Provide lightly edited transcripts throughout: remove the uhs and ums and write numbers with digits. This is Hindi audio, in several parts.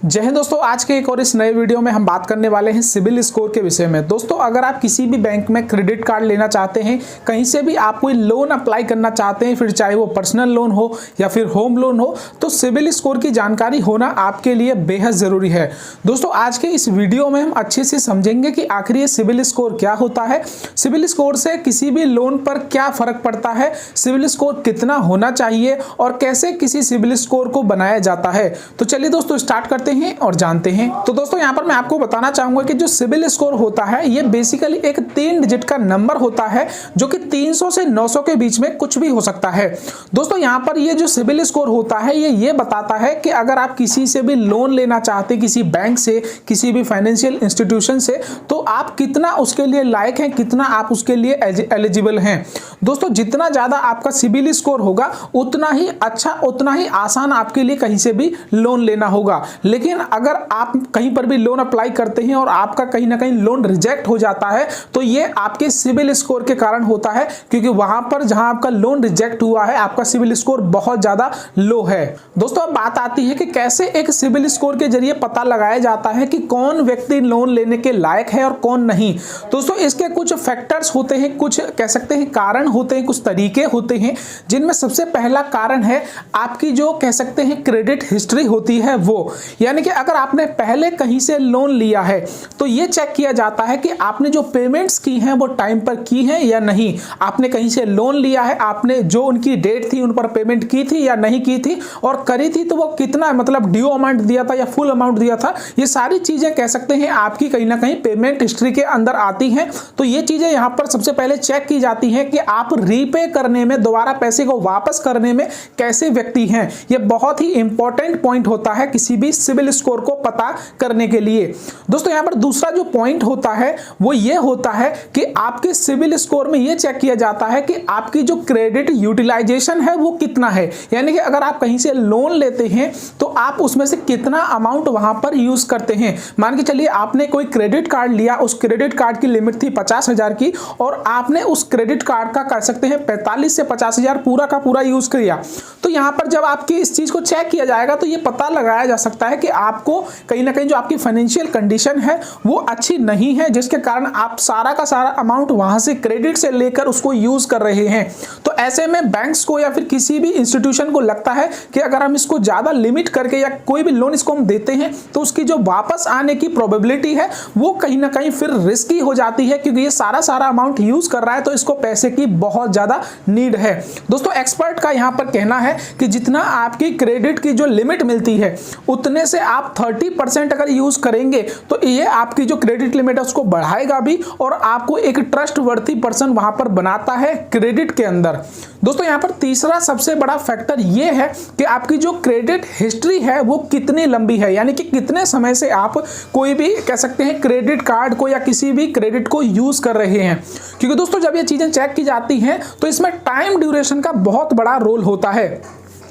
जय हिंद दोस्तों, आज के एक और इस नए वीडियो में हम बात करने वाले हैं सिबिल स्कोर के विषय में। दोस्तों, अगर आप किसी भी बैंक में क्रेडिट कार्ड लेना चाहते हैं, कहीं से भी आप कोई लोन अप्लाई करना चाहते हैं, फिर चाहे वो पर्सनल लोन हो या फिर होम लोन हो, तो सिबिल स्कोर की जानकारी होना आपके लिए बेहद ज़रूरी है। दोस्तों, आज के इस वीडियो में हम अच्छे से समझेंगे कि आखिर ये सिबिल स्कोर क्या होता है, सिबिल स्कोर से किसी भी लोन पर क्या फ़र्क पड़ता है, सिबिल स्कोर कितना होना चाहिए और कैसे किसी सिबिल स्कोर को बनाया जाता है। तो चलिए दोस्तों, स्टार्ट करते हैं और जानते हैं। तो दोस्तों, यहां पर मैं आपको बताना चाहूंगा कि जो सिबिल स्कोर होता है ये बेसिकली एक 3 डिजिट का नंबर होता है जो कि 300 से 900 के बीच में कुछ भी हो सकता है। दोस्तों, यहां पर ये जो सिबिल स्कोर होता है ये बताता है कि अगर आप किसी से भी लोन लेना चाहते, किसी बैंक से, किसी भी फाइनेंशियल इंस्टीट्यूशन से, तो आप कितना उसके लिए लायक हैं, कितना आप उसके लिए एलिजिबल हैं। दोस्तों, जितना ज्यादा आपका सिबिल स्कोर होगा उतना ही अच्छा, उतना ही आसान आपके लिए कहीं से भी लोन लेना होगा। लेकिन अगर आप कहीं पर भी लोन अप्लाई करते हैं और आपका कहीं ना कहीं लोन रिजेक्ट हो जाता है, तो ये आपके सिबिल स्कोर के कारण होता है, क्योंकि वहां पर जहां आपका लोन रिजेक्ट हुआ है आपका सिबिल स्कोर बहुत ज्यादा लो है। दोस्तों, अब बात आती है कि कैसे एक सिबिल स्कोर के जरिए पता लगाया जाता है कि कौन व्यक्ति लोन लेने के लायक है और कौन नहीं। दोस्तों, इसके कुछ फैक्टर्स होते हैं, कुछ कह सकते हैं कारण होते हैं, कुछ तरीके होते हैं, जिनमें सबसे पहला कारण है आपकी जो कह सकते हैं क्रेडिट हिस्ट्री होती है वो। यानी कि अगर आपने पहले कहीं से लोन लिया है तो ये चेक किया जाता है कि आपने जो पेमेंट्स की हैं वो टाइम पर की हैं या नहीं। आपने कहीं से लोन लिया है, आपने जो उनकी डेट थी उन पर पेमेंट की थी या नहीं की थी, और करी थी तो वो कितना, मतलब ड्यू अमाउंट दिया था या फुल अमाउंट दिया था। ये सारी चीजें कह सकते हैं आपकी कहीं ना कहीं पेमेंट हिस्ट्री के अंदर आती हैं। तो ये चीजें यहां पर सबसे पहले चेक की जाती हैं कि आप रीपे करने में, दोबारा पैसे को वापस करने में कैसे व्यक्ति हैं। ये बहुत ही इंपॉर्टेंट पॉइंट होता है किसी भी सिबिल स्कोर को पता करने के लिए। दोस्तों, यहां पर दूसरा जो पॉइंट होता है वो ये होता है कि आपके सिबिल स्कोर में ये चेक किया जाता है कि आपकी जो क्रेडिट यूटिलाइजेशन है वो कितना है। यानी कि अगर आप कहीं से लोन लेते हैं तो आप उसमें से कितना अमाउंट वहां पर यूज करते हैं। मान के चलिए आपने कोई क्रेडिट कार्ड लिया, उस क्रेडिट कार्ड की लिमिट थी 50,000 की और आपने उस क्रेडिट कार्ड का कह सकते हैं 45 से 50,000 पूरा का पूरा यूज किया। तो यहां पर जब आपकी इस चीज को चेक किया जाएगा तो ये पता लगाया जा सकता है कि आपको कहीं ना कहीं जो आपकी फाइनेंशियल कंडीशन है वो अच्छी नहीं है, जिसके कारण आप सारा का सारा अमाउंट वहां से क्रेडिट से लेकर उसको यूज कर रहे हैं। तो ऐसे में बैंक्स को या फिर किसी भी इंस्टीट्यूशन को लगता है कि अगर हम इसको ज्यादा लिमिट करके या कोई भी लोन इसको हम देते हैं तो उसकी जो वापस आने की प्रोबेबिलिटी है वो कहीं ना कहीं फिर रिस्की हो जाती है, क्योंकि ये सारा अमाउंट यूज कर रहा है तो इसको पैसे की बहुत ज्यादा नीड है। दोस्तों, एक्सपर्ट का यहां पर कहना है कि जितना आपकी क्रेडिट की जो लिमिट मिलती है उतने से आप 30% अगर यूज करेंगे तो ये आपकी जो क्रेडिट लिमिट है उसको बढ़ाएगा भी और आपको एक ट्रस्टवर्थी पर्सन वहां पर बनाता है क्रेडिट के अंदर। दोस्तों, यहां पर तीसरा सबसे बड़ा फैक्टर ये है कि आपकी जो क्रेडिट हिस्ट्री है वो कितनी लंबी है, यानी कि कितने समय से आप कोई भी कह सकते हैं क्रेडिट कार्ड को या किसी भी क्रेडिट को यूज कर रहे हैं। क्योंकि दोस्तों, जब ये चीजें चेक की जाती हैं तो इसमें टाइम ड्यूरेशन का बहुत बड़ा रोल होता है।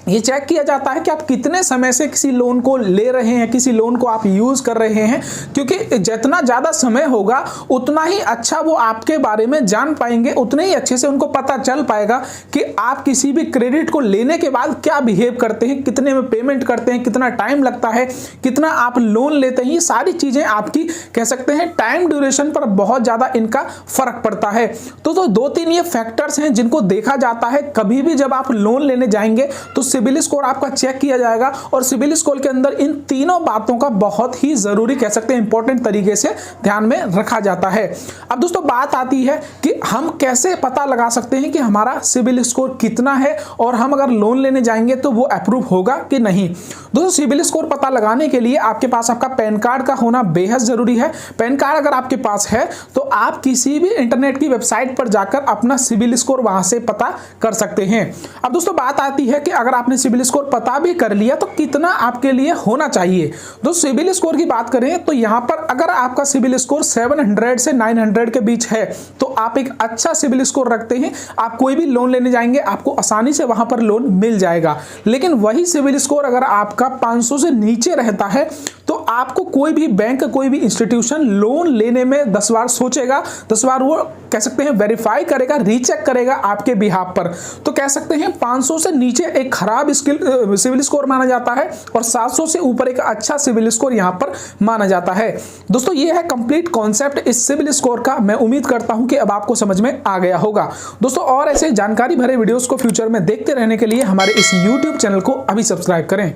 ये चेक किया जाता है कि आप कितने समय से किसी लोन को ले रहे हैं, किसी लोन को आप यूज कर रहे हैं, क्योंकि जितना ज्यादा समय होगा उतना ही अच्छा वो आपके बारे में जान पाएंगे, उतने ही अच्छे से उनको पता चल पाएगा कि आप किसी भी क्रेडिट को लेने के बाद क्या बिहेव करते हैं, कितने में पेमेंट करते हैं, कितना टाइम लगता है, कितना आप लोन लेते हैं। ये सारी चीजें आपकी कह सकते हैं टाइम ड्यूरेशन पर बहुत ज्यादा इनका फर्क पड़ता है। तो 2-3 ये फैक्टर्स हैं जिनको देखा जाता है कभी भी जब आप लोन लेने जाएंगे तो सिबिल स्कोर आपका चेक किया जाएगा और सिबिल स्कोर के अंदर इन तीनों बातों का बहुत ही जरूरी कह सकते हैं इंपॉर्टेंट तरीके से ध्यान में रखा जाता है। अब दोस्तों, बात आती है कि हम कैसे पता लगा सकते हैं कि हमारा सिबिल स्कोर कितना है और हम अगर लोन लेने जाएंगे तो वो अप्रूव होगा कि नहीं। दोस्तों, सिबिल स्कोर पता लगाने के लिए आपके पास आपका पैन कार्ड का होना बेहद जरूरी है। पैन कार्ड अगर आपके पास है तो आप किसी भी इंटरनेट की वेबसाइट पर जाकर अपना सिबिल स्कोर वहां से पता कर सकते हैं। अब दोस्तों, बात आती है कि अगर आपने सिबिल स्कोर पता भी कर लिया तो कितना आपके लिए होना चाहिए। दोस्तों, सिबिल स्कोर की बात करें तो यहां पर अगर आपका सिबिल स्कोर 700 से 900 के बीच है तो आप एक अच्छा सिबिल स्कोर रखते हैं, आप कोई भी लोन लेने जाएंगे आपको आसानी से वहां पर लोन मिल जाएगा। लेकिन वही सिबिल स्कोर अगर आपका 500 से नीचे रहता है तो आपको कोई भी बैंक, कोई भी इंस्टीट्यूशन लोन लेने में 10 बार सोचेगा, 10 बार वो कह सकते हैं वेरीफाई करेगा, रीचेक करेगा आपके बिहाफ पर। तो कह सकते हैं 500 से नीचे एक खराब सिविल स्कोर माना जाता है और 700 से ऊपर एक अच्छा सिविल स्कोर यहां पर माना जाता है। दोस्तों ये है कंप्लीट कॉन्सेप्ट इस सिविल स्कोर का। मैं उम्मीद करता हूं कि अब आपको समझ में आ गया होगा। दोस्तों और ऐसे जानकारी भरे वीडियोस को फ्यूचर में देखते रहने के लिए हमारे इस YouTube चैनल को अभी सब्सक्राइब करें।